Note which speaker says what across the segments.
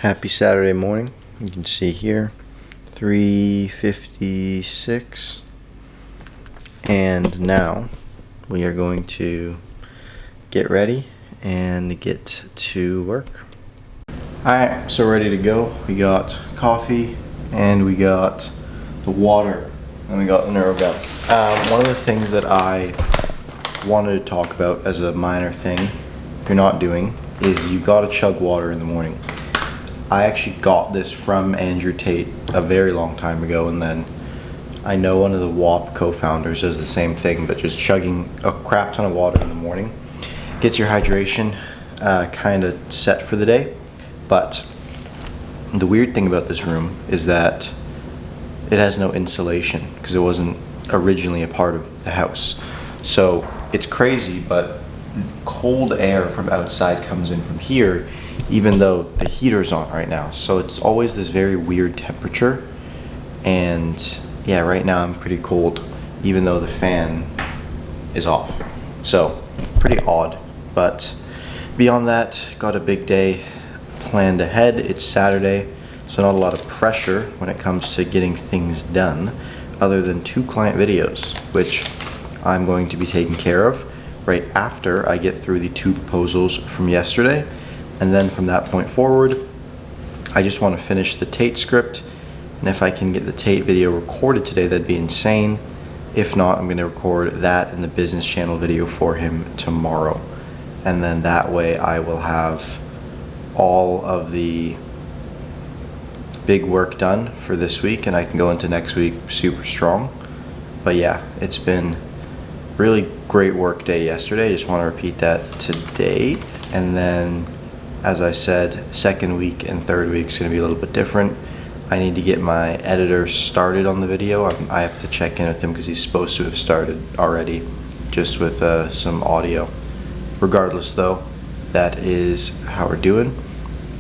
Speaker 1: Happy Saturday morning. You can see here 3:56, and now we are going to get ready and get to work. Alright, so ready to go. We got coffee and we got the water and we got the NeuroGum. One of the things that I wanted to talk about as a minor thing, if you're not doing, is you gotta chug water in the morning. I actually got this from Andrew Tate a very long time ago, and then I know one of the WAP co-founders does the same thing, but just chugging a crap ton of water in the morning gets your hydration kind of set for the day. But the weird thing about this room is that it has no insulation because it wasn't originally a part of the house. So it's crazy, but cold air from outside comes in from here, even though the heater's on right now. So it's always this very weird temperature. And yeah, right now I'm pretty cold, even though the fan is off. So pretty odd, but beyond that, got a big day planned ahead. It's Saturday, so not a lot of pressure when it comes to getting things done, other than 2 client videos, which I'm going to be taking care of right after I get through the 2 proposals from yesterday. And then from that point forward, I just want to finish the Tate script. And if I can get the Tate video recorded today, that'd be insane. If not, I'm going to record that in the business channel video for him tomorrow. And then that way I will have all of the big work done for this week, and I can go into next week super strong. But yeah, it's been really great work day yesterday. I just want to repeat that today. And then, as I said, second week and third week is going to be a little bit different. I need to get my editor started on the video. I have to check in with him because he's supposed to have started already, just with some audio. Regardless though, that is how we're doing.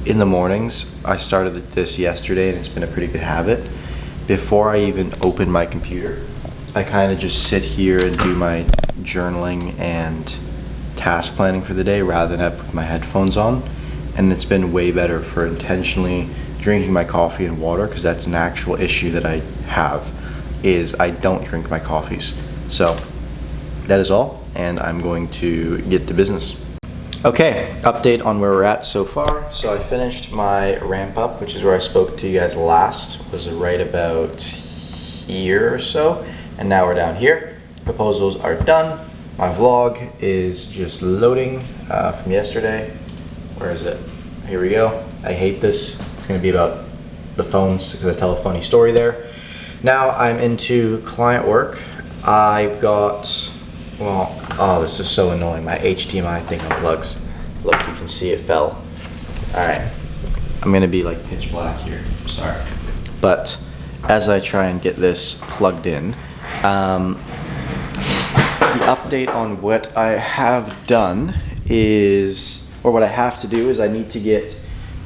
Speaker 1: In the mornings, I started this yesterday and it's been a pretty good habit. Before I even open my computer, I kind of just sit here and do my journaling and task planning for the day rather than have with my headphones on. And it's been way better for intentionally drinking my coffee and water, because that's an actual issue that I have, is I don't drink my coffees. So that is all, and I'm going to get to business. Okay, update on where we're at so far. So I finished my ramp up, which is where I spoke to you guys last, was right about here or so, and now we're down here. Proposals are done. My vlog is just loading from yesterday. Where is it? Here we go. I hate this. It's gonna be about the phones because I tell a funny story there. Now I'm into client work. I've got, well, oh, this is so annoying. My HDMI thing unplugs. Look, you can see it fell. All right, I'm gonna be like pitch black here, sorry. But as I try and get this plugged in, the update on what I have done is, or what I have to do is I need to get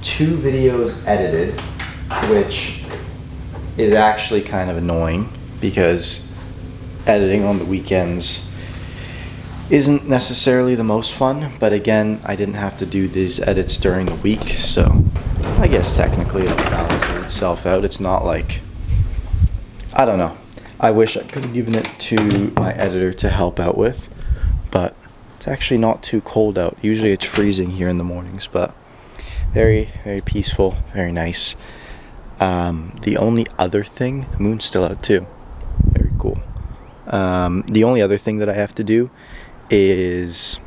Speaker 1: 2 videos edited, which is actually kind of annoying because editing on the weekends isn't necessarily the most fun. But again, I didn't have to do these edits during the week, so I guess technically it balances itself out. It's not like, I don't know. I wish I could have given it to my editor to help out with, but it's actually not too cold out. Usually it's freezing here in the mornings, but very, very peaceful, very nice. The only other thing, the moon's still out too. Very cool. The only other thing that I have to do is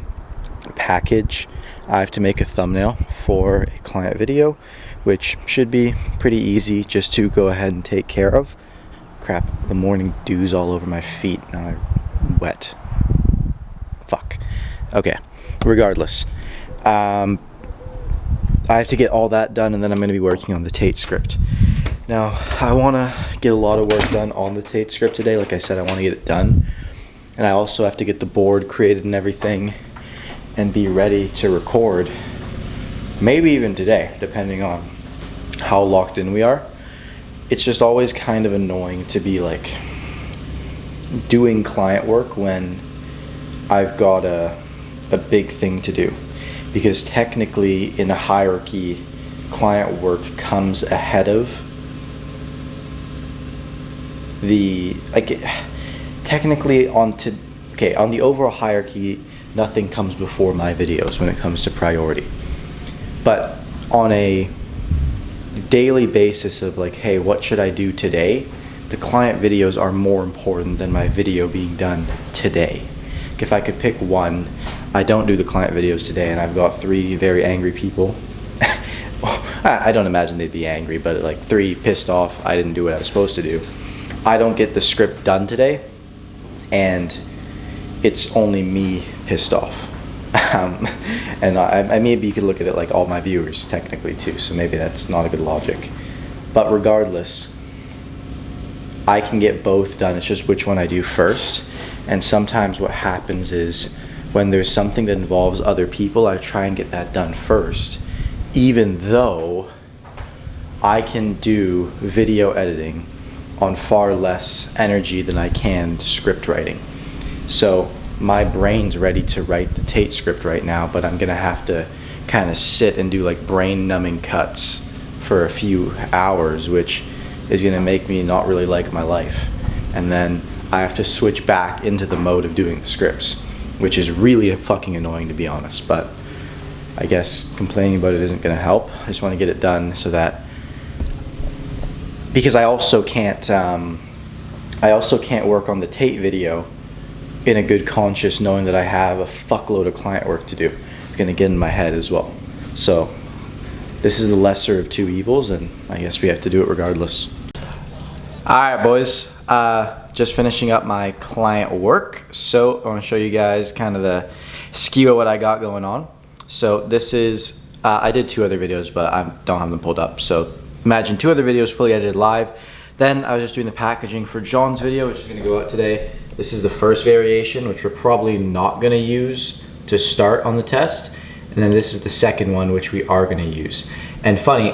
Speaker 1: package. I have to make a thumbnail for a client video, which should be pretty easy just to go ahead and take care of. Crap, the morning dew's all over my feet. Now I'm wet. Fuck. Okay, regardless. I have to get all that done, and then I'm going to be working on the Tate script. Now, I want to get a lot of work done on the Tate script today. Like I said, I want to get it done. And I also have to get the board created and everything and be ready to record. Maybe even today, depending on how locked in we are. It's just always kind of annoying to be like doing client work when I've got a big thing to do, because technically in a hierarchy client work comes ahead of the, like, technically on the overall hierarchy, nothing comes before my videos when it comes to priority. But on a daily basis of like, hey, what should I do today? The client videos are more important than my video being done today. If I could pick one, I don't do the client videos today, and I've got 3 very angry people. I don't imagine they'd be angry, but like 3 pissed off I didn't do what I was supposed to do. I don't get the script done today, and it's only me pissed off. And I maybe you could look at it like all my viewers technically too, so maybe that's not a good logic. But regardless, I can get both done. It's just which one I do first. And sometimes what happens is when there's something that involves other people, I try and get that done first, even though I can do video editing on far less energy than I can script writing. So my brain's ready to write the Tate script right now, but I'm gonna have to kind of sit and do like brain numbing cuts for a few hours, which is gonna make me not really like my life. And then I have to switch back into the mode of doing the scripts, which is really fucking annoying, to be honest. But I guess complaining about it isn't gonna help. I just wanna get it done so that, because I also can't work on the Tate video in a good conscience knowing that I have a fuckload of client work to do. It's gonna get in my head as well. So this is the lesser of 2 evils, and I guess we have to do it regardless. All right, boys, just finishing up my client work. So I wanna show you guys kind of the skew of what I got going on. So this is, I did 2 other videos, but I don't have them pulled up. So imagine 2 other videos fully edited live. Then I was just doing the packaging for John's video, which is gonna go out today. This is the first variation, which we're probably not gonna use to start on the test. And then this is the second one, which we are gonna use. And funny,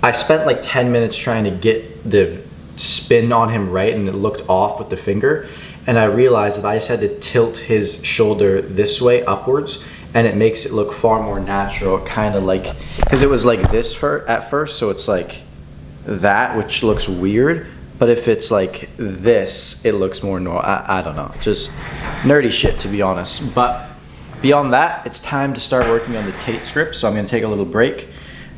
Speaker 1: I spent like 10 minutes trying to get the spin on him right, and it looked off with the finger. And I realized if I just had to tilt his shoulder this way upwards, and it makes it look far more natural, kind of like, because it was like this at first, so it's like that, which looks weird. But if it's like this, it looks more normal. I don't know, just nerdy shit, to be honest. But beyond that, it's time to start working on the Tate script. So I'm gonna take a little break,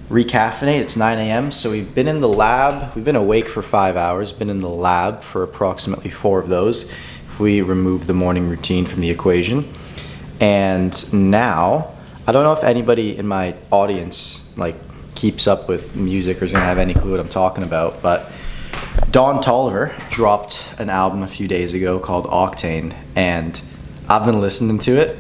Speaker 1: recaffeinate. It's 9 a.m. So we've been in the lab. We've been awake for 5 hours, been in the lab for approximately 4 of those, if we remove the morning routine from the equation. And now, I don't know if anybody in my audience like keeps up with music or is gonna have any clue what I'm talking about, but Don Tolliver dropped an album a few days ago called Octane, and I've been listening to it.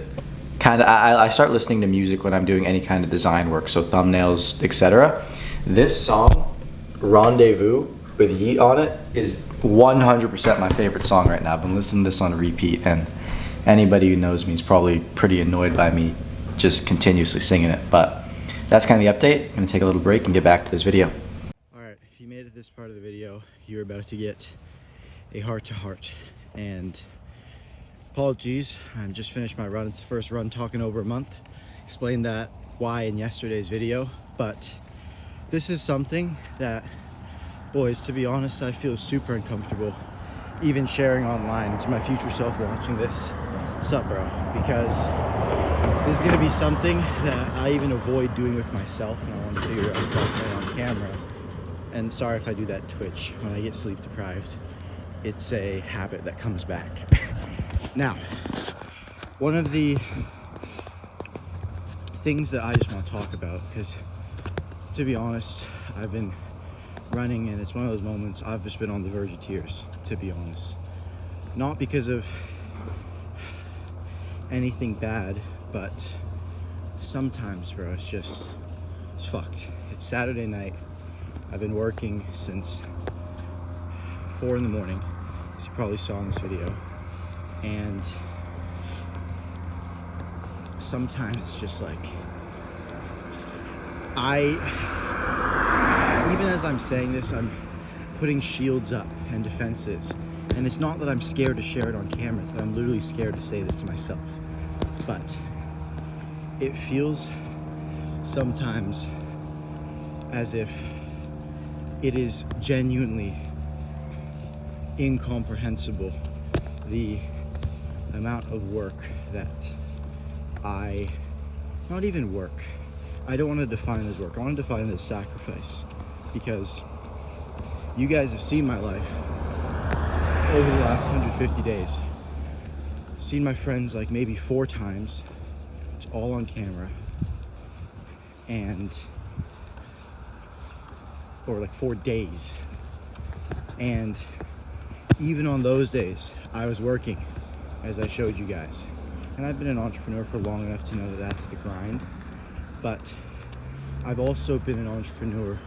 Speaker 1: I start listening to music when I'm doing any kind of design work, so thumbnails, etc. This song, Rendezvous, with Yeet on it, is 100% my favorite song right now. I've been listening to this on repeat, and anybody who knows me is probably pretty annoyed by me just continuously singing it. But that's kind of the update. I'm gonna take a little break and get back to this video. Alright, if you made it this part of the video, you're about to get a heart-to-heart. And apologies, I just finished my run. It's the first run talking over a month. Explained that why in yesterday's video, but this is something that, boys, to be honest, I feel super uncomfortable even sharing online to my future self watching this. Sup, bro? Because this is gonna be something that I even avoid doing with myself, and I want to figure out how to play on camera. And sorry if I do that twitch when I get sleep deprived. It's a habit that comes back. Now, one of the things that I just want to talk about, because to be honest, I've been running and it's one of those moments I've just been on the verge of tears, to be honest. Not because of anything bad, but sometimes, bro, it's fucked. It's Saturday night. I've been working since 4 in the morning, as you probably saw in this video. And sometimes it's just like, even as I'm saying this, I'm putting shields up and defenses. And it's not that I'm scared to share it on camera, it's that I'm literally scared to say this to myself. But it feels sometimes as if it is genuinely incomprehensible the amount of work that not even work. I don't want to define it as work. I want to define it as sacrifice, because you guys have seen my life over the last 150 days. Seen my friends like maybe 4 times. It's all on camera. Or like 4 days. And even on those days, I was working, as I showed you guys. And I've been an entrepreneur for long enough to know that that's the grind. But I've also been an entrepreneur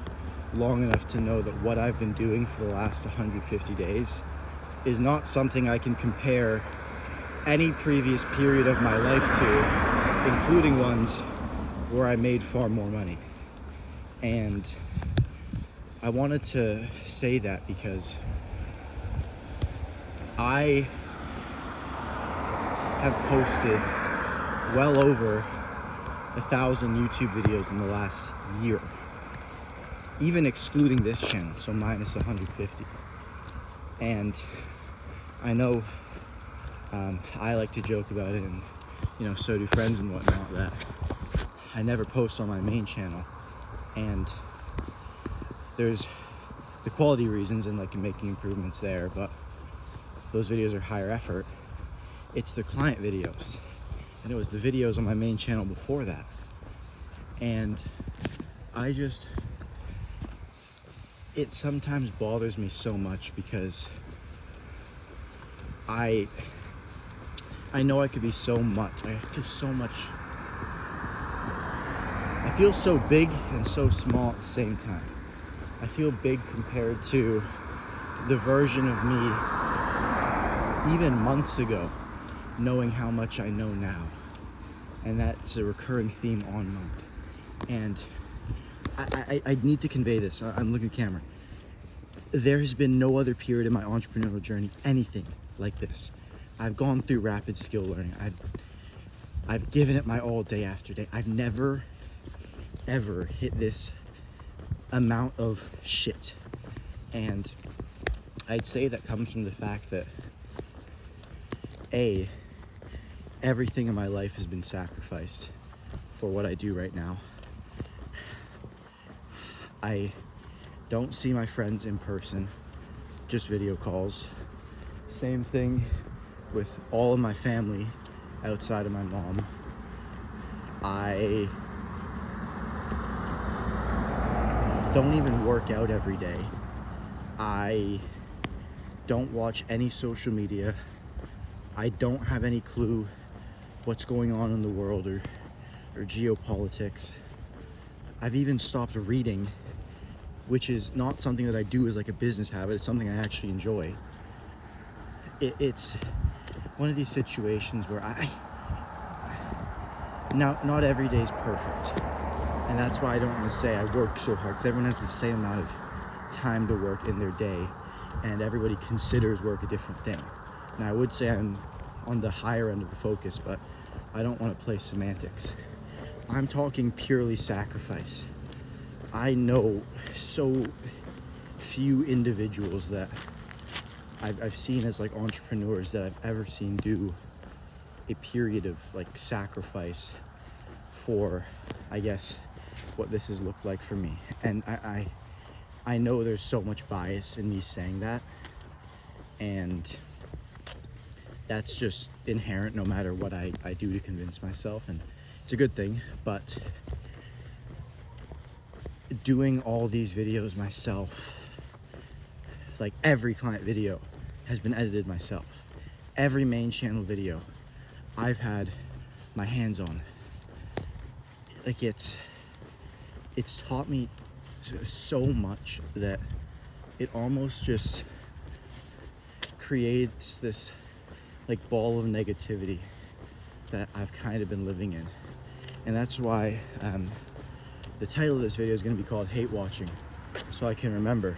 Speaker 1: long enough to know that what I've been doing for the last 150 days is not something I can compare any previous period of my life to, including ones where I made far more money. And I wanted to say that because I have posted well over 1,000 YouTube videos in the last year, even excluding this channel, so minus 150. And I know I like to joke about it, and so do friends and whatnot, that I never post on my main channel, and there's the quality reasons and like making improvements there, but those videos are higher effort. It's the client videos, and it was the videos on my main channel before that. And it sometimes bothers me so much, because I know I could be so much. I feel so big and so small at the same time. I feel big compared to the version of me even months ago, knowing how much I know now. And that's a recurring theme on month. And I need to convey this. I'm looking at the camera. There has been no other period in my entrepreneurial journey anything like this. I've gone through rapid skill learning. I've given it my all day after day. I've never ever hit this amount of shit. And I'd say that comes from the fact that everything in my life has been sacrificed for what I do right now. I don't see my friends in person, just video calls. Same thing with all of my family outside of my mom. I don't even work out every day. I don't watch any social media. I don't have any clue what's going on in the world or geopolitics. I've even stopped reading, which is not something that I do as like a business habit. It's something I actually enjoy. It's one of these situations where not every day is perfect. And that's why I don't want to say I work so hard, because everyone has the same amount of time to work in their day, and everybody considers work a different thing. Now, I would say I'm on the higher end of the focus, but I don't want to play semantics. I'm talking purely sacrifice. I know so few individuals that I've seen as like entrepreneurs that I've ever seen do a period of like sacrifice for, I guess, what this has looked like for me. And I know there's so much bias in me saying that, and that's just inherent no matter what I do to convince myself, and it's a good thing. But doing all these videos myself, like every client video has been edited myself. Every main channel video I've had my hands on. Like it's taught me so much that it almost just creates this like ball of negativity that I've kind of been living in. And that's why the title of this video is going to be called Hate Watching, so I can remember,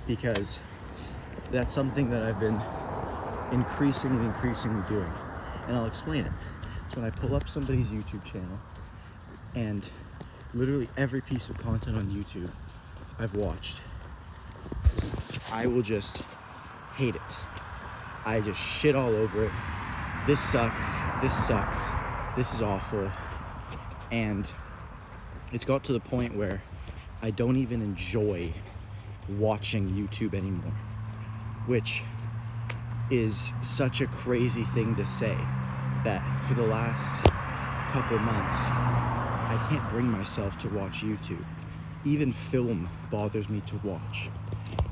Speaker 1: because that's something that I've been increasingly doing. And I'll explain it. So when I pull up somebody's YouTube channel and
Speaker 2: literally every piece of content on YouTube I've watched, I will just hate it. I just shit all over it. This sucks. This is awful. And it's got to the point where I don't even enjoy watching YouTube anymore, which is such a crazy thing to say, that for the last couple months I can't bring myself to watch YouTube. Even film bothers me to watch,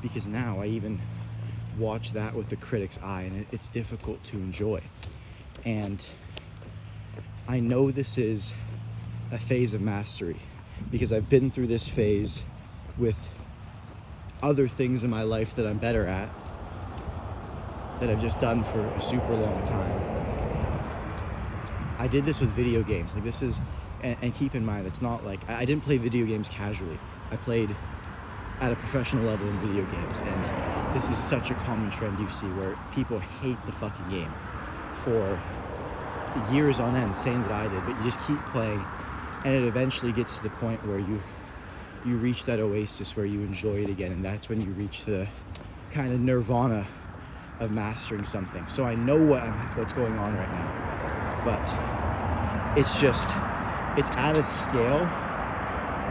Speaker 2: because now I even watch that with the critic's eye, and it's difficult to enjoy. And I know this is a phase of mastery, because I've been through this phase with other things in my life that I'm better at, that I've just done for a super long time. I did this with video games. Like, this is, and keep in mind, it's not like, I didn't play video games casually. I played at a professional level in video games, and this is such a common trend you see, where people hate the fucking game for years on end, saying that I did, but you just keep playing, and it eventually gets to the point where you reach that oasis where you enjoy it again, and that's when you reach the kind of nirvana of mastering something. So I know what's going on right now, but it's at a scale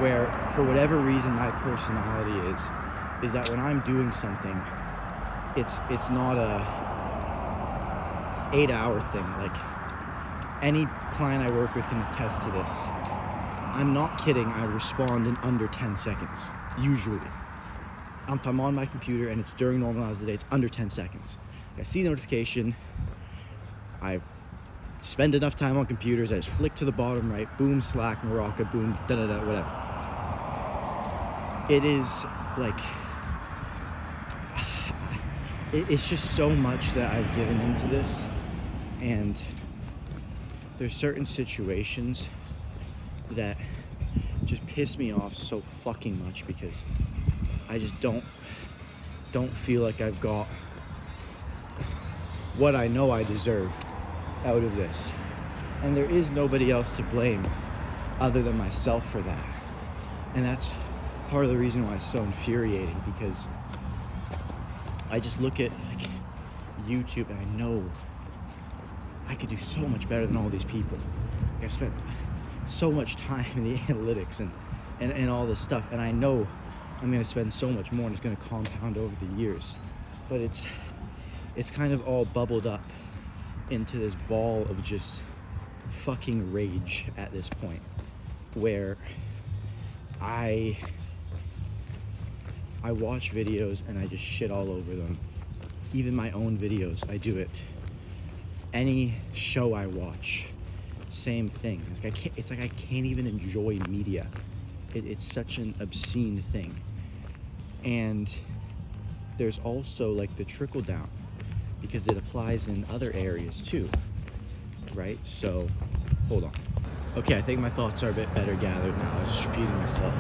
Speaker 2: where, for whatever reason, my personality is that when I'm doing something, it's not a 8-hour thing. Like, any client I work with can attest to this. I'm not kidding, I respond in under 10 seconds, usually. If I'm on my computer and it's during normal hours of the day, it's under 10 seconds. I see the notification, I spend enough time on computers, I just flick to the bottom right, boom, Slack, Morocco, boom, da-da-da, whatever. It is like, it's just so much that I've given into this, and there's certain situations that just piss me off so fucking much, because I just don't feel like I've got what I know I deserve out of this. And there is nobody else to blame other than myself for that. And that's part of the reason why it's so infuriating, because I just look at like YouTube and I know I could do so much better than all these people. Like, I've spent so much time in the analytics and all this stuff, and I know I'm going to spend so much more, and it's going to compound over the years. But it's kind of all bubbled up into this ball of just fucking rage at this point, where I watch videos and I just shit all over them. Even my own videos, I do it. Any show I watch, same thing. It's like I can't even enjoy media. It's such an obscene thing. And there's also like the trickle down, because it applies in other areas too, right? So, hold on. Okay, I think my thoughts are a bit better gathered now. I was just repeating myself.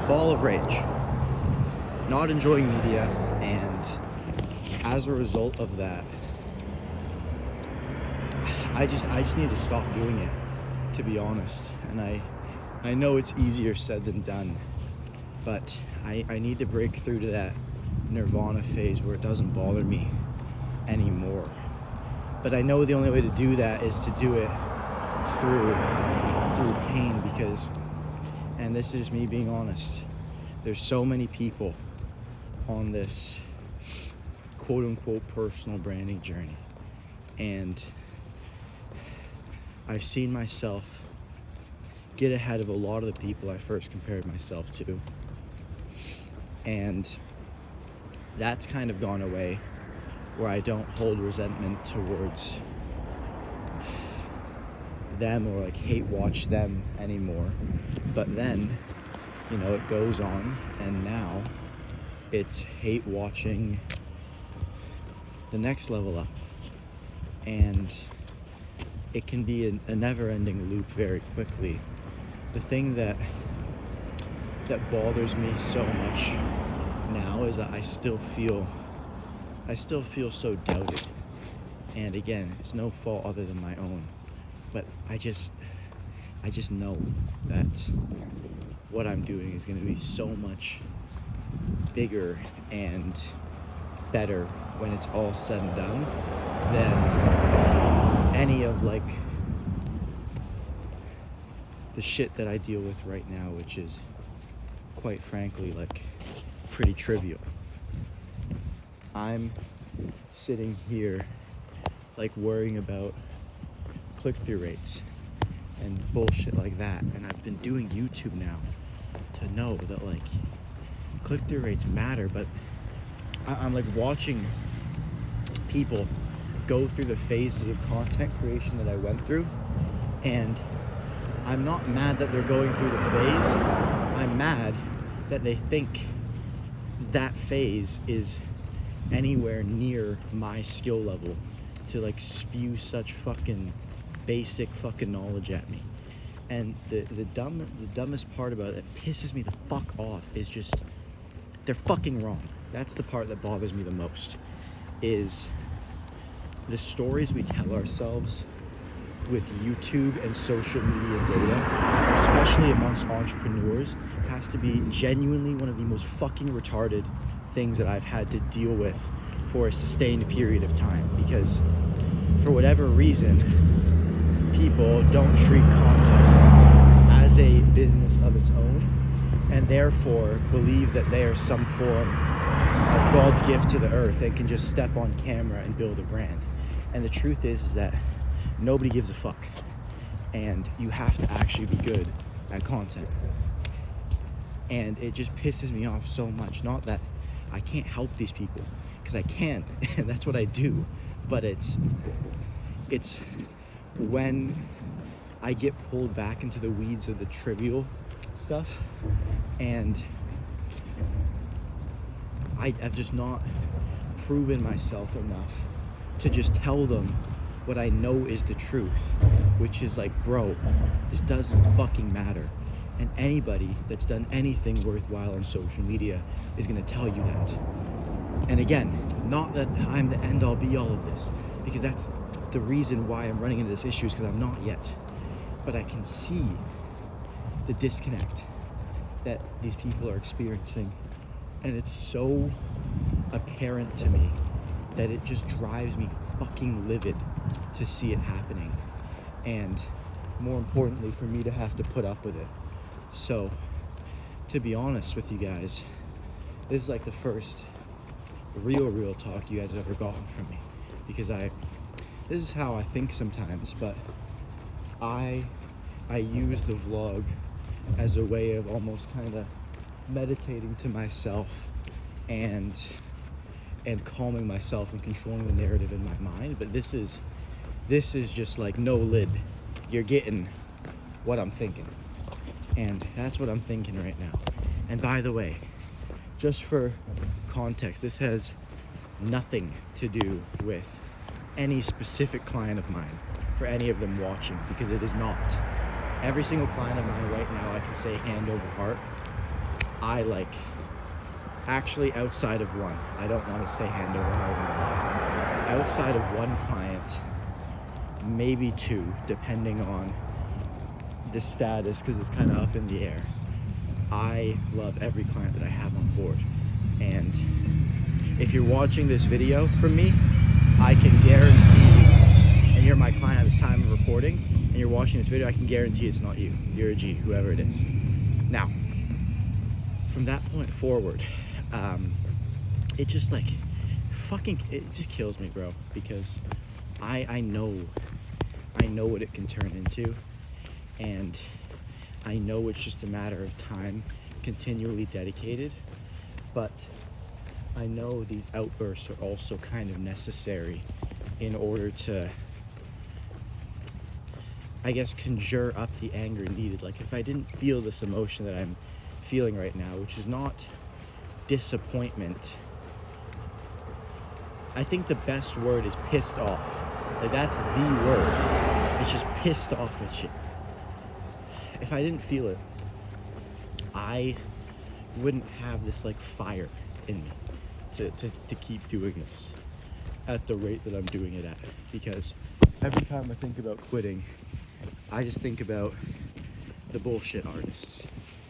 Speaker 2: Ball of rage. Not enjoying media, and as a result of that, I just need to stop doing it, to be honest. And I know it's easier said than done, but I need to break through to that nirvana phase where it doesn't bother me anymore. But I know the only way to do that is to do it through pain, because, and this is me being honest, there's so many people on this quote unquote personal branding journey, and I've seen myself get ahead of a lot of the people I first compared myself to, and that's kind of gone away, where I don't hold resentment towards them or like hate watch them anymore. But then, you know, it goes on, and now it's hate watching the next level up, and it can be a never-ending loop very quickly. The thing that bothers me so much now is that I still feel so doubted. And again, it's no fault other than my own. But I just know that what I'm doing is going to be so much bigger and better when it's all said and done than any of like the shit that I deal with right now, which is quite frankly like pretty trivial. I'm sitting here like worrying about click-through rates and bullshit like that, and I've been doing YouTube now to know that like click-through rates matter, but I'm like watching people go through the phases of content creation that I went through, and I'm not mad that they're going through the phase. I'm mad that they think that phase is anywhere near my skill level to like spew such fucking basic fucking knowledge at me. And the dumbest part about it that pisses me the fuck off is just they're fucking wrong. That's the part that bothers me the most, is the stories we tell ourselves with YouTube and social media data, especially amongst entrepreneurs, has to be genuinely one of the most fucking retarded things that I've had to deal with for a sustained period of time, because for whatever reason, people don't treat content as a business of its own, and therefore believe that they are some form of God's gift to the earth and can just step on camera and build a brand. And the truth is that nobody gives a fuck, and you have to actually be good at content. And it just pisses me off so much. Not that I can't help these people, because I can, and that's what I do, but it's when I get pulled back into the weeds of the trivial stuff, and I've just not proven myself enough to just tell them what I know is the truth, which is like, bro, this doesn't fucking matter. And anybody that's done anything worthwhile on social media is gonna tell you that. And again, not that I'm the end all be all of this, because that's the reason why I'm running into this issue, is because I'm not yet. But I can see the disconnect that these people are experiencing, and it's so apparent to me that it just drives me fucking livid to see it happening, and more importantly for me to have to put up with it. So to be honest with you guys, this is like the first real talk you guys have ever gotten from me, because this is how I think sometimes, but I use the vlog as a way of almost kind of meditating to myself and calming myself and controlling the narrative in my mind. But this is just like no lid. You're getting what I'm thinking, and that's what I'm thinking right now. And by the way, just for context, this has nothing to do with any specific client of mine, for any of them watching, because it is not. Every single client of mine right now, I can say hand over heart, I like, actually outside of one, I don't want to say hand over heart, outside of one client, maybe two, depending on the status, because it's kind of up in the air, I love every client that I have on board. And if you're watching this video from me, I can guarantee, and you're my client at this time of recording, and you're watching this video, I can guarantee it's not you. You're a G, whoever it is. Now, from that point forward, it just like, it just kills me, bro, because I know what it can turn into, and I know it's just a matter of time, continually dedicated, but I know these outbursts are also kind of necessary in order to, I guess, conjure up the anger needed. Like, if I didn't feel this emotion that I'm feeling right now, which is not disappointment, I think the best word is pissed off. Like, that's the word. It's just pissed off with shit. If I didn't feel it, I wouldn't have this like fire in me to keep doing this at the rate that I'm doing it at, because every time I think about quitting, I just think about the bullshit artists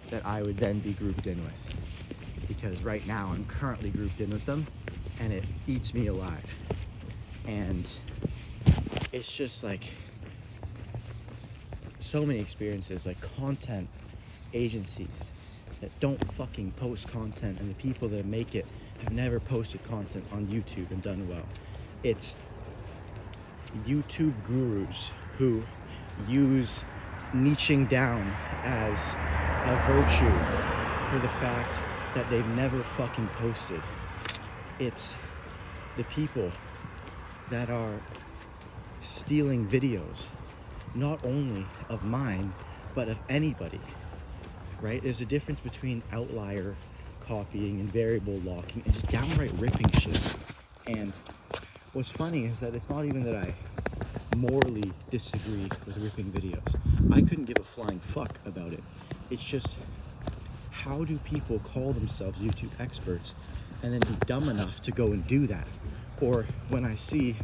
Speaker 2: that I would then be grouped in with. Because right now I'm currently grouped in with them and it eats me alive. And it's just like so many experiences, like content agencies that don't fucking post content, and the people that make it have never posted content on YouTube and done well. It's YouTube gurus who use niching down as a virtue for the fact that they've never fucking posted. It's the people that are stealing videos, not only of mine, but of anybody, right? There's a difference between outlier copying and variable locking and just downright ripping shit. And what's funny is that it's not even that I morally disagree with ripping videos. I couldn't give a flying fuck about it. It's just, how do people call themselves YouTube experts and then be dumb enough to go and do that? Or when I see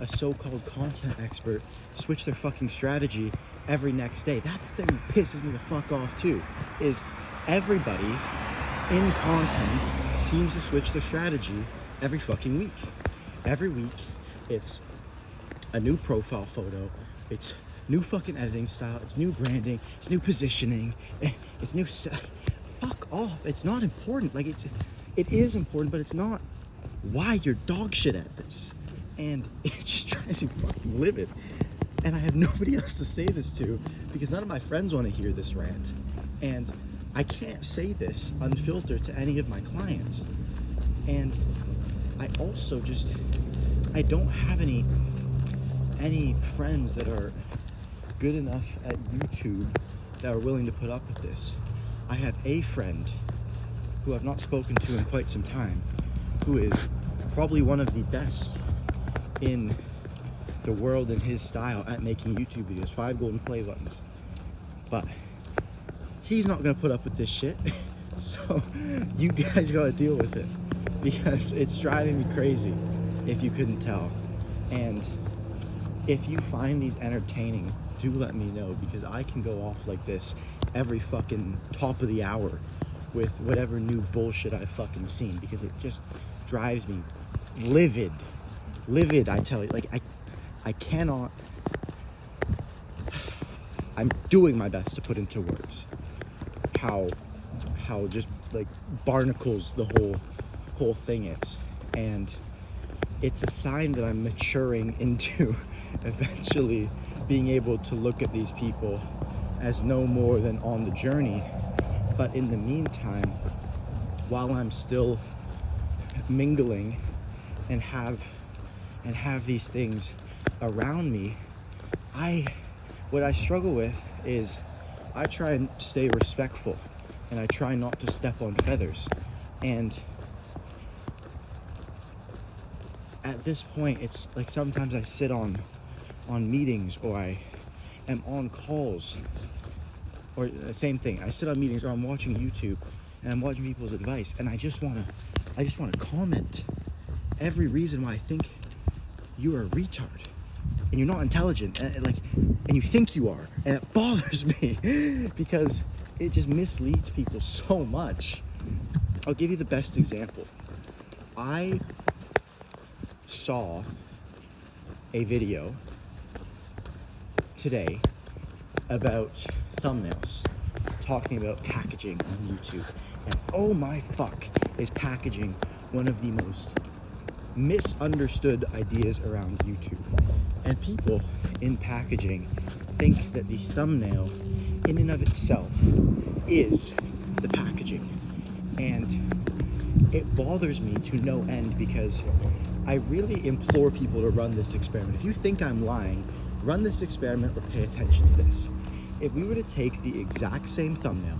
Speaker 2: a so-called content expert switch their fucking strategy every next day, that's the thing that pisses me the fuck off too, is everybody in content seems to switch their strategy every fucking week. Every week, it's a new profile photo, it's new fucking editing style, it's new branding, it's new positioning, it's new fuck off. It's not important. Like, it is important, but it's not why you're dog shit at this. And it just drives me fucking livid. And I have nobody else to say this to because none of my friends want to hear this rant. And I can't say this unfiltered to any of my clients. And I also just, I don't have any friends that are good enough at YouTube that are willing to put up with this. I have a friend who I've not spoken to in quite some time, who is probably one of the best in the world in his style at making YouTube videos, 5 golden play buttons. But he's not gonna put up with this shit. So you guys gotta deal with it because it's driving me crazy, if you couldn't tell. And if you find these entertaining, do let me know, because I can go off like this every fucking top of the hour with whatever new bullshit I've fucking seen, because it just drives me livid, I tell you. Like, I cannot, I'm doing my best to put into words how just like barnacles the whole thing is. And it's a sign that I'm maturing into eventually being able to look at these people as no more than on the journey. But in the meantime, while I'm still mingling and have these things around me, what I struggle with is I try and stay respectful and I try not to step on feathers. And at this point, it's like sometimes I sit on meetings, or I am on calls, or the same thing. I sit on meetings, or I'm watching YouTube and I'm watching people's advice, and I just want to comment every reason why I think you are a retard and you're not intelligent, and you think you are, and it bothers me because it just misleads people so much. I'll give you the best example. I saw a video today about thumbnails, talking about packaging on YouTube, and oh my fuck, is packaging one of the most misunderstood ideas around YouTube. And people in packaging think that the thumbnail in and of itself is the packaging, and it bothers me to no end, because I really implore people to run this experiment. If you think I'm lying, run this experiment or pay attention to this. If we were to take the exact same thumbnail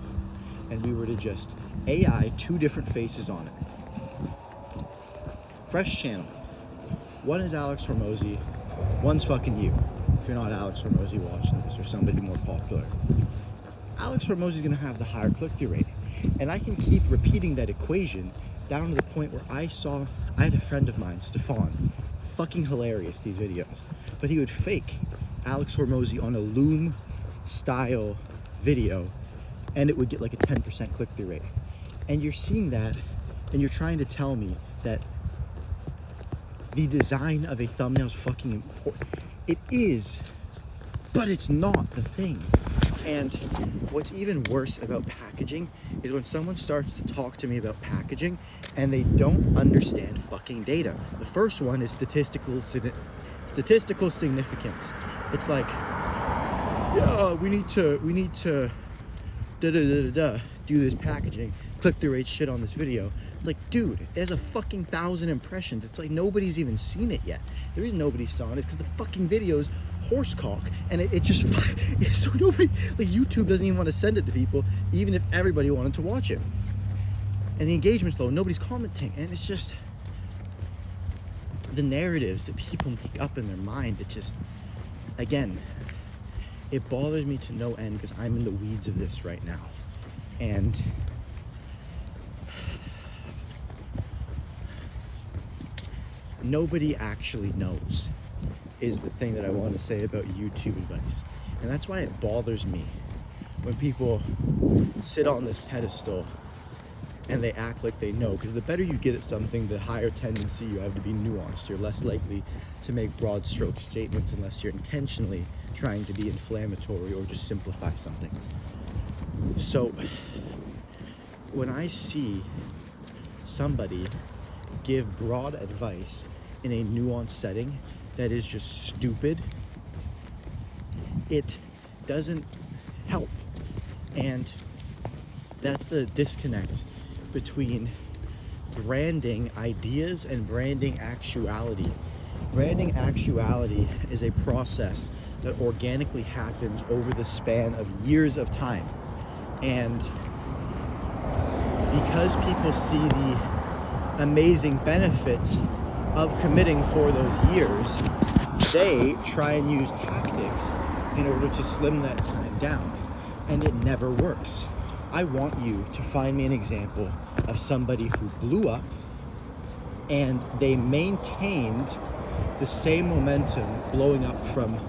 Speaker 2: and we were to just AI 2 different faces on it, fresh channel, one is Alex Hormozy, one's fucking you, if you're not Alex Hormozy watching this, or somebody more popular. Alex Hormozy's gonna have the higher click-through rate, and I can keep repeating that equation down to the point where I had a friend of mine, Stefan, fucking hilarious, these videos, but he would fake Alex Hormozy on a Loom style video, and it would get like a 10% click-through rate. And you're seeing that, and you're trying to tell me that the design of a thumbnail is fucking important. It is, but it's not the thing. And what's even worse about packaging is when someone starts to talk to me about packaging and they don't understand fucking data. The first one is statistical significance. It's like, yeah, we need to do this packaging, click-through rate shit on this video. Like, dude, it has a fucking 1,000 impressions. It's like nobody's even seen it yet. The reason nobody saw it is because the fucking video's horse cock, and it just so nobody, like, YouTube doesn't even want to send it to people, even if everybody wanted to watch it. And the engagement's low, nobody's commenting, and it's just the narratives that people make up in their mind that just, again, it bothers me to no end because I'm in the weeds of this right now. And nobody actually knows is the thing that I want to say about YouTube advice. And that's why it bothers me when people sit on this pedestal and they act like they know. Because the better you get at something, the higher tendency you have to be nuanced. You're less likely to make broad stroke statements unless you're intentionally trying to be inflammatory or just simplify something. So when I see somebody give broad advice in a nuanced setting that is just stupid, it doesn't help. And that's the disconnect between branding ideas and branding actuality. Branding actuality is a process that organically happens over the span of years of time. And because people see the amazing benefits of committing for those years, they try and use tactics in order to slim that time down, and it never works. I want you to find me an example of somebody who blew up and they maintained the same momentum blowing up from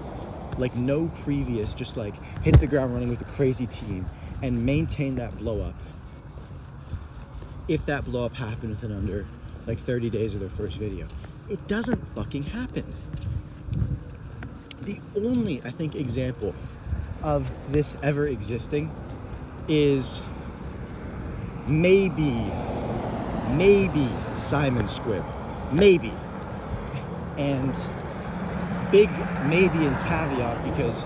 Speaker 2: like no previous, just like hit the ground running with a crazy team and maintain that blow up. If that blow up happened within under like 30 days of their first video. It doesn't fucking happen. The only, I think, example of this ever existing is maybe Simon Squibb. Maybe. And big maybe and caveat because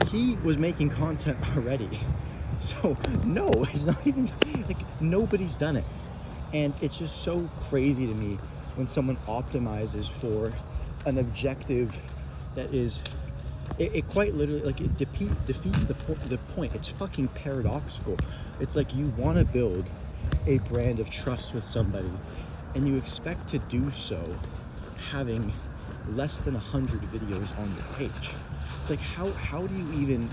Speaker 2: he was making content already. So no, it's not even like nobody's done it. And it's just so crazy to me when someone optimizes for an objective that is, it quite literally, like, it defeats the point. It's fucking paradoxical. It's like you want to build a brand of trust with somebody and you expect to do so having less than 100 videos on your page. It's like, how do you even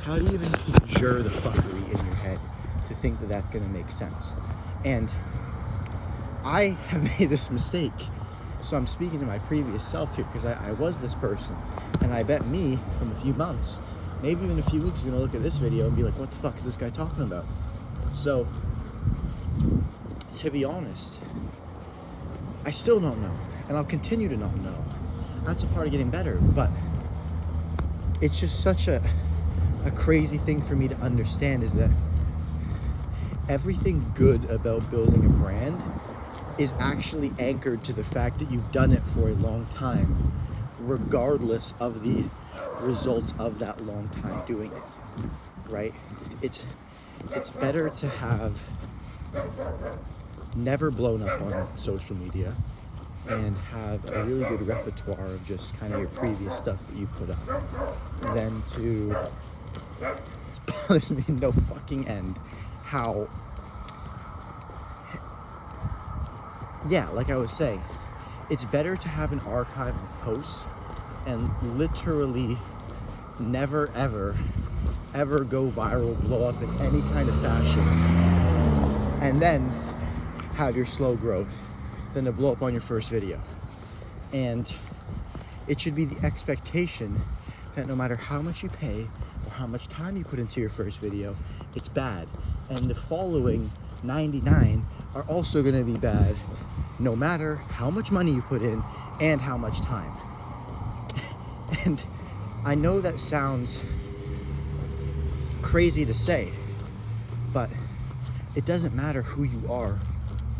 Speaker 2: conjure the fuckery in your head to think that that's going to make sense? And I have made this mistake. So I'm speaking to my previous self here because I was this person, and I bet me from a few months, maybe even a few weeks, is going to look at this video and be like, what the fuck is this guy talking about? So to be honest, I still don't know, and I'll continue to not know. That's a part of getting better, but it's just such a crazy thing for me to understand is that everything good about building a brand is actually anchored to the fact that you've done it for a long time, regardless of the results of that long time doing it, right? It's better to have never blown up on social media and have a really good repertoire of just kind of your previous stuff that you put up than to, it's bothers me no fucking end how, yeah, like I was saying, it's better to have an archive of posts and literally never ever go viral, blow up in any kind of fashion, and then have your slow growth than to blow up on your first video. And it should be the expectation that no matter how much you pay or how much time you put into your first video, it's bad. And the following 99 are also gonna be bad, no matter how much money you put in and how much time. And I know that sounds crazy to say, but it doesn't matter who you are.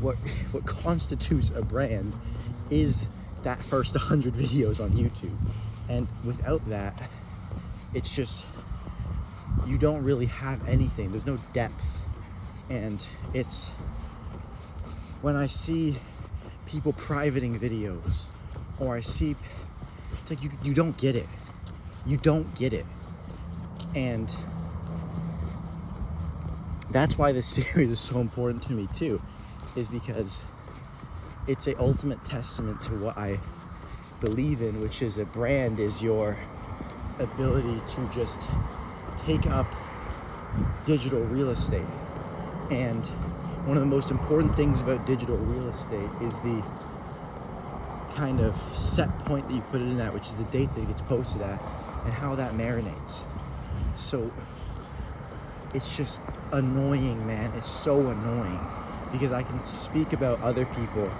Speaker 2: What constitutes a brand is that first 100 videos on YouTube. And without that, it's just, you don't really have anything. There's no depth. And it's, when I see people privating videos, or I see, it's like you don't get it. You don't get it. And that's why this series is so important to me too, is because it's a ultimate testament to what I believe in, which is a brand is your ability to just take up digital real estate. And one of the most important things about digital real estate is the kind of set point that you put it in at, which is the date that it gets posted at, and how that marinates. So it's just annoying, man. It's so annoying, because I can speak about other people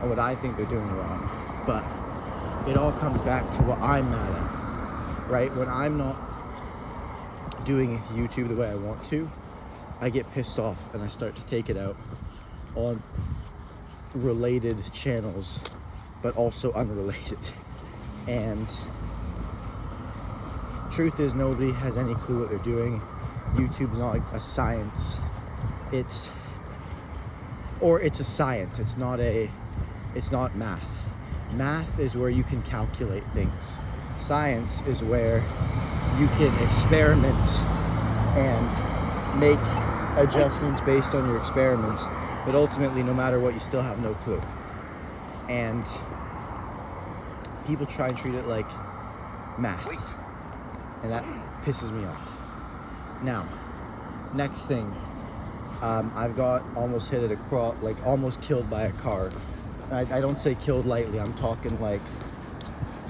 Speaker 2: and what I think they're doing wrong, but it all comes back to what I'm mad at, right? When I'm not doing YouTube the way I want to, I get pissed off and I start to take it out on related channels, but also unrelated. And truth is, nobody has any clue what they're doing. YouTube's not a science. It's a science. It's not math. Math is where you can calculate things. Science is where you can experiment and make adjustments based on your experiments, but ultimately, no matter what, you still have no clue. And people try and treat it like math, and that pisses me off. Now, next thing, I've got almost hit at almost killed by a car. I don't say killed lightly. I'm talking like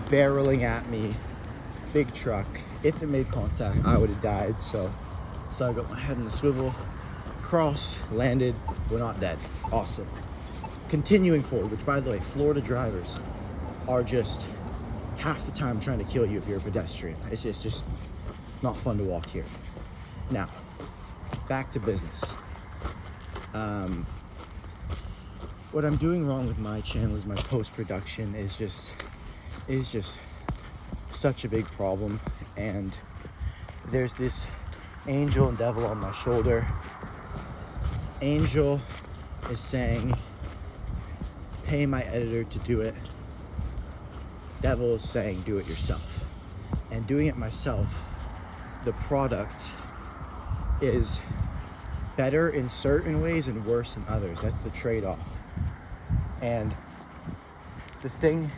Speaker 2: barreling at me, big truck. If it made contact, I would have died. So I got my head in the swivel, cross, landed. We're not dead. Awesome. Continuing forward, which, by the way, Florida drivers are just half the time trying to kill you if you're a pedestrian. It's just not fun to walk here. Now, back to business. What I'm doing wrong with my channel is my post-production is just such a big problem. And there's this angel and devil on my shoulder. Angel is saying, pay my editor to do it. Devil is saying, do it yourself. And doing it myself, the product is better in certain ways and worse in others. That's the trade-off. And the thing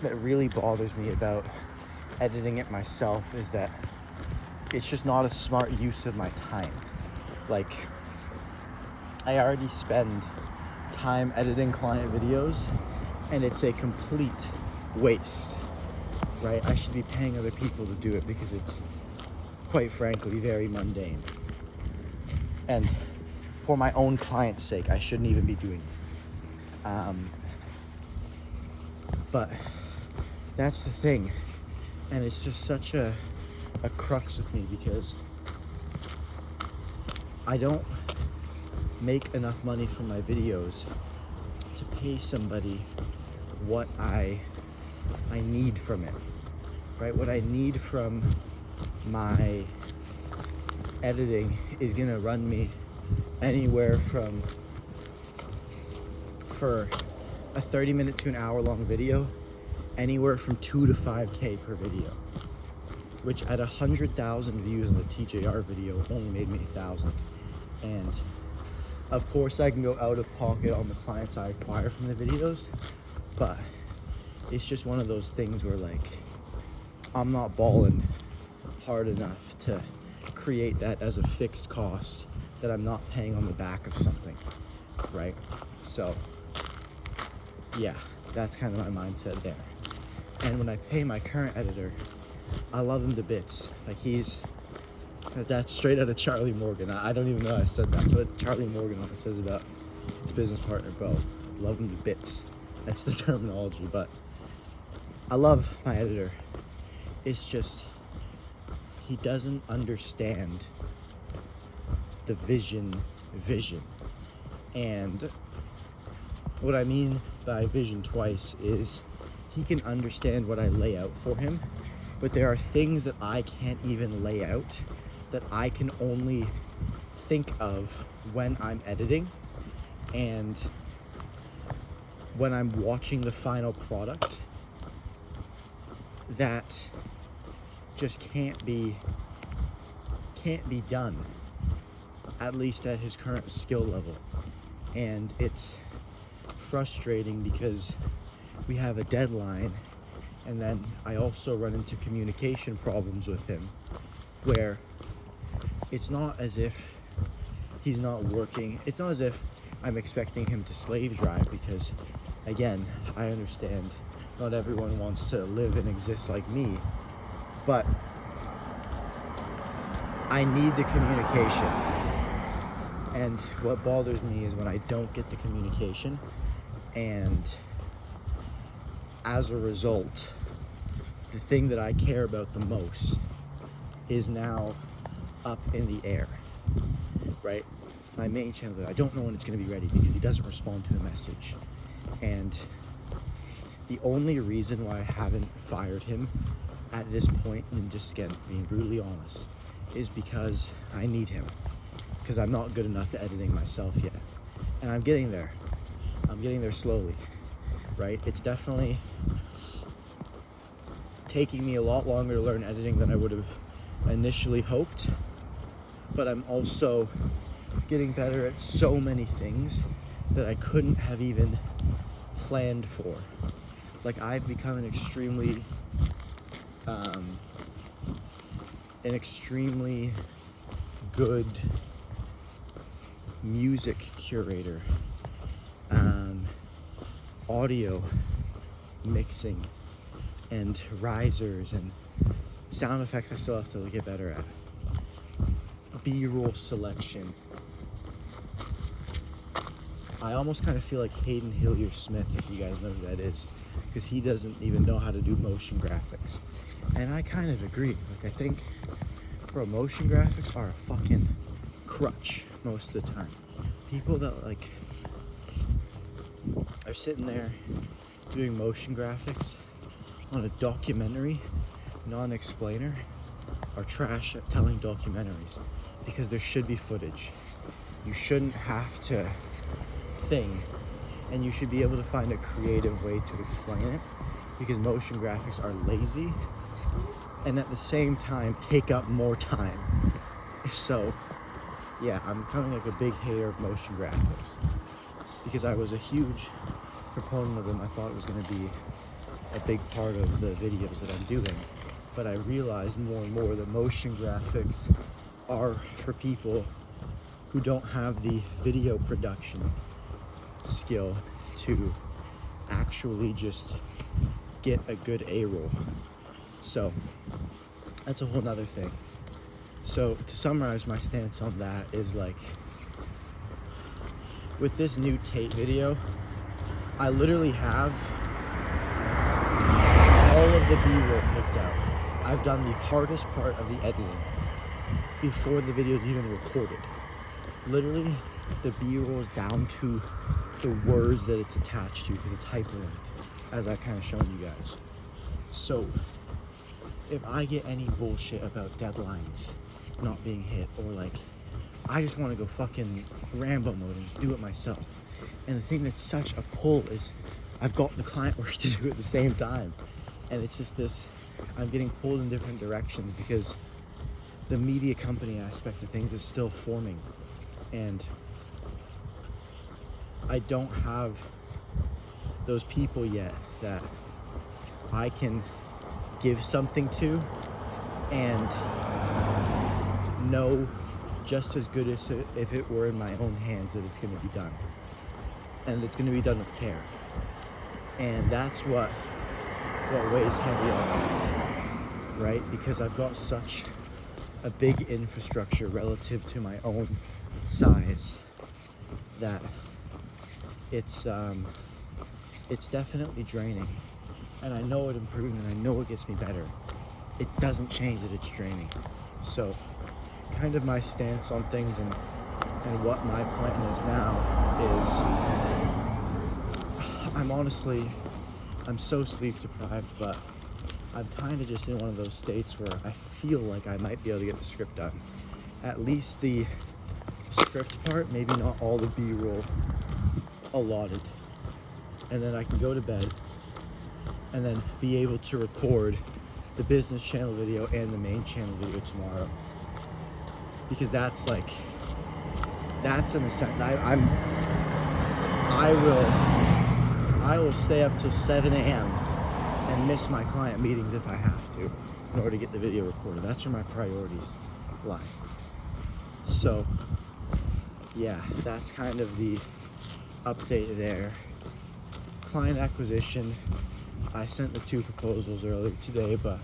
Speaker 2: that really bothers me about editing it myself is that it's just not a smart use of my time. Like, I already spend time editing client videos, and it's a complete waste, right? I should be paying other people to do it because it's, quite frankly, very mundane. And for my own client's sake, I shouldn't even be doing it. But that's the thing. And it's just such a crux with me, because I don't make enough money from my videos to pay somebody what I need from it, right? What I need from my editing is gonna run me anywhere from, for a 30-minute to an hour-long video, anywhere from 2 to 5K per video, which at 100,000 views on a TJR video only made me 1,000. And of course I can go out of pocket on the clients I acquire from the videos, but it's just one of those things where, like, I'm not balling hard enough to create that as a fixed cost that I'm not paying on the back of something, right? So yeah, that's kind of my mindset there. And when I pay my current editor, I love him to bits. Like, he's That's straight out of Charlie Morgan. I don't even know I said that. That's what Charlie Morgan often says about his business partner, Bo. Love him to bits. That's the terminology, but I love my editor. It's just, he doesn't understand the vision. And what I mean by vision twice is he can understand what I lay out for him, but there are things that I can't even lay out that I can only think of when I'm editing and when I'm watching the final product that just can't be done, at least at his current skill level. And it's frustrating because we have a deadline, and then I also run into communication problems with him where it's not as if he's not working. It's not as if I'm expecting him to slave drive, because again, I understand not everyone wants to live and exist like me, but I need the communication. And what bothers me is when I don't get the communication, and as a result, the thing that I care about the most is now up in the air, right? My main channel, I don't know when it's going to be ready because he doesn't respond to a message. And the only reason why I haven't fired him at this point, and just again, being brutally honest, is because I need him. Because I'm not good enough at editing myself yet. And I'm getting there. I'm getting there slowly, right? It's definitely taking me a lot longer to learn editing than I would have initially hoped. But I'm also getting better at so many things that I couldn't have even planned for. Like, I've become an extremely good music curator, audio mixing, and risers and sound effects. I still have to get better at. B-roll selection. I almost kind of feel like Hayden Hillier-Smith, if you guys know who that is, because he doesn't even know how to do motion graphics. And I kind of agree. Like, I think, bro, motion graphics are a fucking crutch most of the time. People that, like, are sitting there doing motion graphics on a documentary, non-explainer, are trash at telling documentaries, because there should be footage. You shouldn't have to thing, and you should be able to find a creative way to explain it, because motion graphics are lazy and at the same time take up more time. So yeah, I'm becoming like a big hater of motion graphics because I was a huge proponent of them. I thought it was going to be a big part of the videos that I'm doing, but I realized more and more that motion graphics are for people who don't have the video production skill to actually just get a good A-roll. So that's a whole nother thing. So to summarize my stance on that is, like, with this new Tate video, I literally have all of the B-roll picked out. I've done the hardest part of the editing before the video is even recorded. Literally, the B-roll is down to the words that it's attached to, because it's hyperlinked, as I've kind of shown you guys. So if I get any bullshit about deadlines not being hit, or like, I just want to go fucking Rambo mode and just do it myself. And the thing that's such a pull is I've got the client work to do at the same time. And it's just this, I'm getting pulled in different directions because the media company aspect of things is still forming. And I don't have those people yet that I can give something to and know just as good as if it were in my own hands that it's going to be done. And it's going to be done with care. And that's what weighs heavy on me, right? Because I've got such a big infrastructure relative to my own size that it's definitely draining. And I know it improves and I know it gets me better. It doesn't change that it's draining. So kind of my stance on things and what my plan is now is I'm so sleep deprived, but I'm kind of just in one of those states where I feel like I might be able to get the script done. At least the script part, maybe not all the B-roll allotted. And then I can go to bed and then be able to record the business channel video and the main channel video tomorrow. Because that's in a sense, I will stay up till 7 a.m. and miss my client meetings if I have to in order to get the video recorded. That's where my priorities lie. So yeah, that's kind of the update there. Client acquisition, I sent the 2 proposals earlier today, but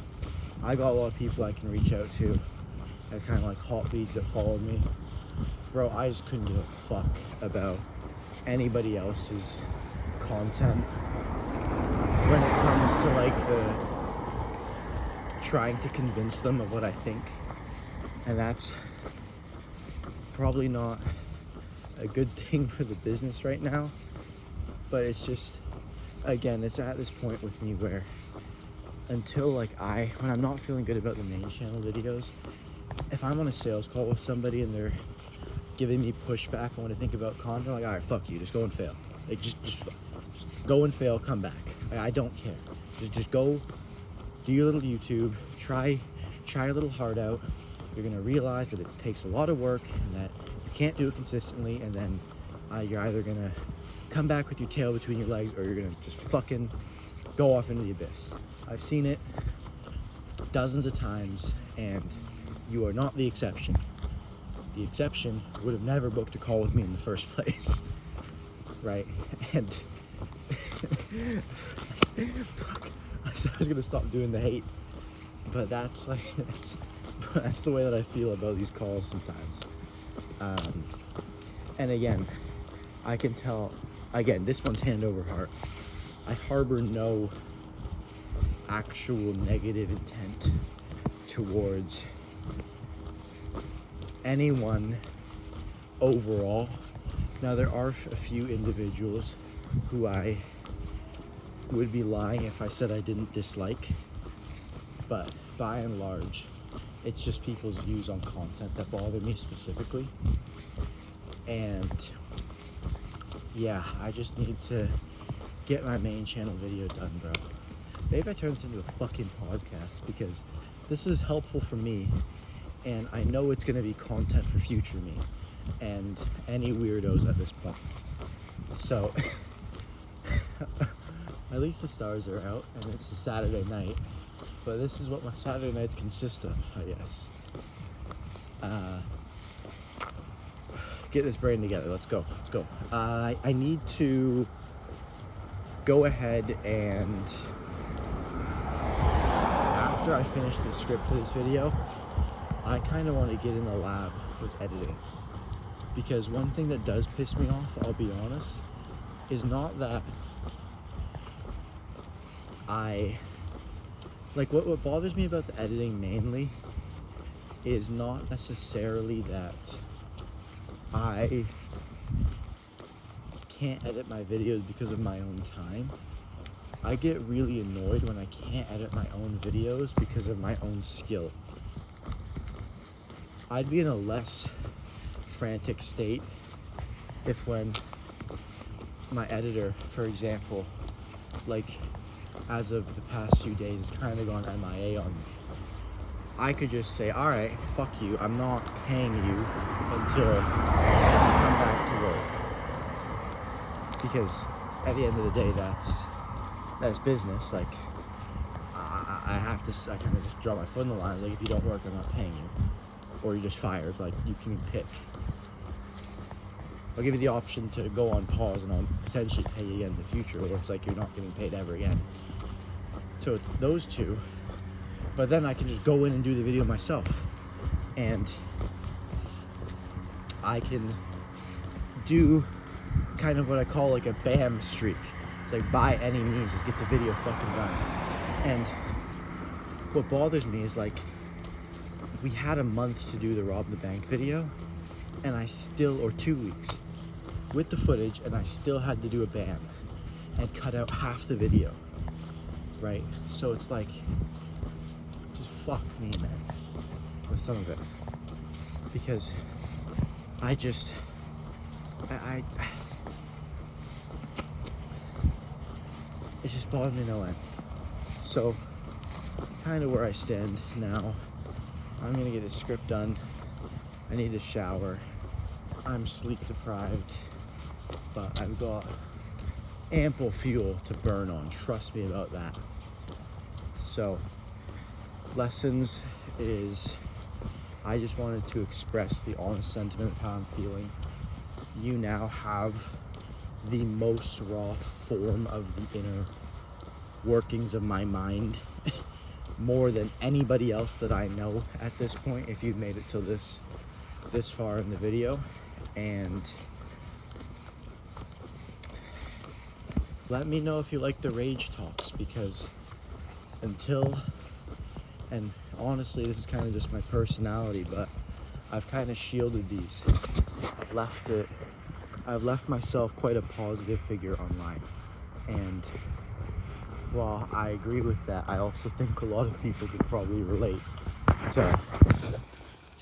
Speaker 2: I got a lot of people I can reach out to and kind of like hot leads that followed me. Bro, I just couldn't give a fuck about anybody else's content when it comes to like the trying to convince them of what I think. And that's probably not a good thing for the business right now, but it's just, again, it's at this point with me where until when I'm not feeling good about the main channel videos, if I'm on a sales call with somebody and they're giving me pushback on what I think about content, I'm like, all right, fuck you, just go and fail. Like, just go and fail, come back. I don't care. Just go, do your little YouTube, try a little hard out. You're gonna realize that it takes a lot of work and that you can't do it consistently, and then you're either gonna come back with your tail between your legs or you're gonna just fucking go off into the abyss. I've seen it dozens of times, and you are not the exception. The exception would have never booked a call with me in the first place, right? And I said I was gonna stop doing the hate, but that's the way that I feel about these calls sometimes. And again, I can tell, this one's hand over heart. I harbor no actual negative intent towards anyone overall. Now, there are a few individuals who I would be lying if I said I didn't dislike, but by and large, it's just people's views on content that bother me specifically. And yeah, I just need to get my main channel video done, bro. Maybe I turn this into a fucking podcast because this is helpful for me, and I know it's gonna be content for future me and any weirdos at this point. So at least the stars are out and it's a Saturday night, but this is what my Saturday nights consist of, I guess. Get this brain together. Let's go. I need to go ahead and, after I finish the script for this video, I kind of want to get in the lab with editing. Because one thing that does piss me off, I'll be honest, is not that what bothers me about the editing mainly is not necessarily that I can't edit my videos because of my own time. I get really annoyed when I can't edit my own videos because of my own skill. I'd be in a less frantic state if when my editor, for example, as of the past few days, has kind of gone MIA on me. I could just say, all right, fuck you, I'm not paying you until you come back to work. Because at the end of the day, that's business. I kind of just draw my foot in the line. If you don't work, I'm not paying you. Or you're just fired. You can pick. I'll give you the option to go on pause and I'll potentially pay you again in the future, or it's you're not getting paid ever again. So it's those two. But then I can just go in and do the video myself. and I can do kind of what I call like a BAM streak. It's like by any means, just get the video fucking done. And what bothers me is like, we had a month to do the Rob the Bank video, and I still, or 2 weeks, with the footage, and I still had to do a BAM and cut out half the video, right? So it's like, just fuck me, man, with some of it. Because I just, it just bothered me no end. So, kind of where I stand now, I'm gonna get this script done. I need to shower. I'm sleep deprived, but I've got ample fuel to burn on. Trust me about that. So, lessons is, I just wanted to express the honest sentiment of how I'm feeling. You now have the most raw form of the inner workings of my mind more than anybody else that I know at this point, if you've made it till this far in the video. And let me know if you like the rage talks, because and honestly, this is kind of just my personality, but I've kind of shielded these. I've left myself quite a positive figure online. And while I agree with that, I also think a lot of people could probably relate to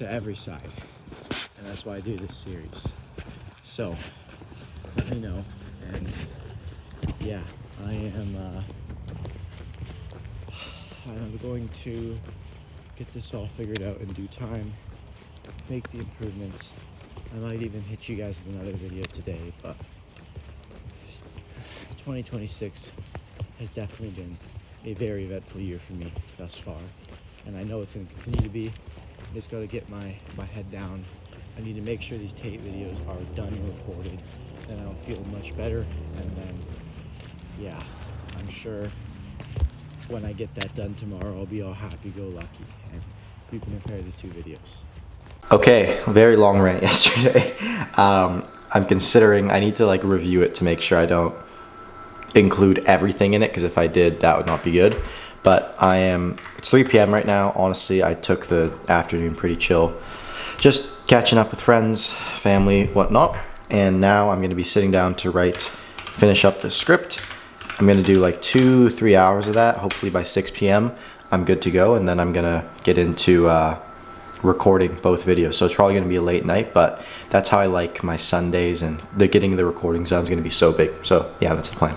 Speaker 2: every side. And that's why I do this series. So, let me know. And yeah, I'm going to get this all figured out in due time, make the improvements. I might even hit you guys with another video today, but 2026 has definitely been a very eventful year for me thus far, and I know it's going to continue to be. I just got to get my head down. I need to make sure these tape videos are done and recorded, and I'll feel much better. And then, yeah, I'm sure when I get that done tomorrow, I'll be all happy-go-lucky, and we can compare the two videos.
Speaker 1: Okay, very long rant yesterday. I'm considering, I need to like review it to make sure I don't include everything in it, because if I did, that would not be good. But it's 3 p.m. right now. Honestly, I took the afternoon pretty chill, just catching up with friends, family, whatnot. And now I'm going to be sitting down to finish up the script. I'm going to do like 2-3 hours of that. Hopefully by 6 p.m. I'm good to go, and then I'm going to get into recording both videos. So it's probably going to be a late night, but that's how I like my Sundays, and getting the recordings done is going to be so big. So yeah, that's the plan.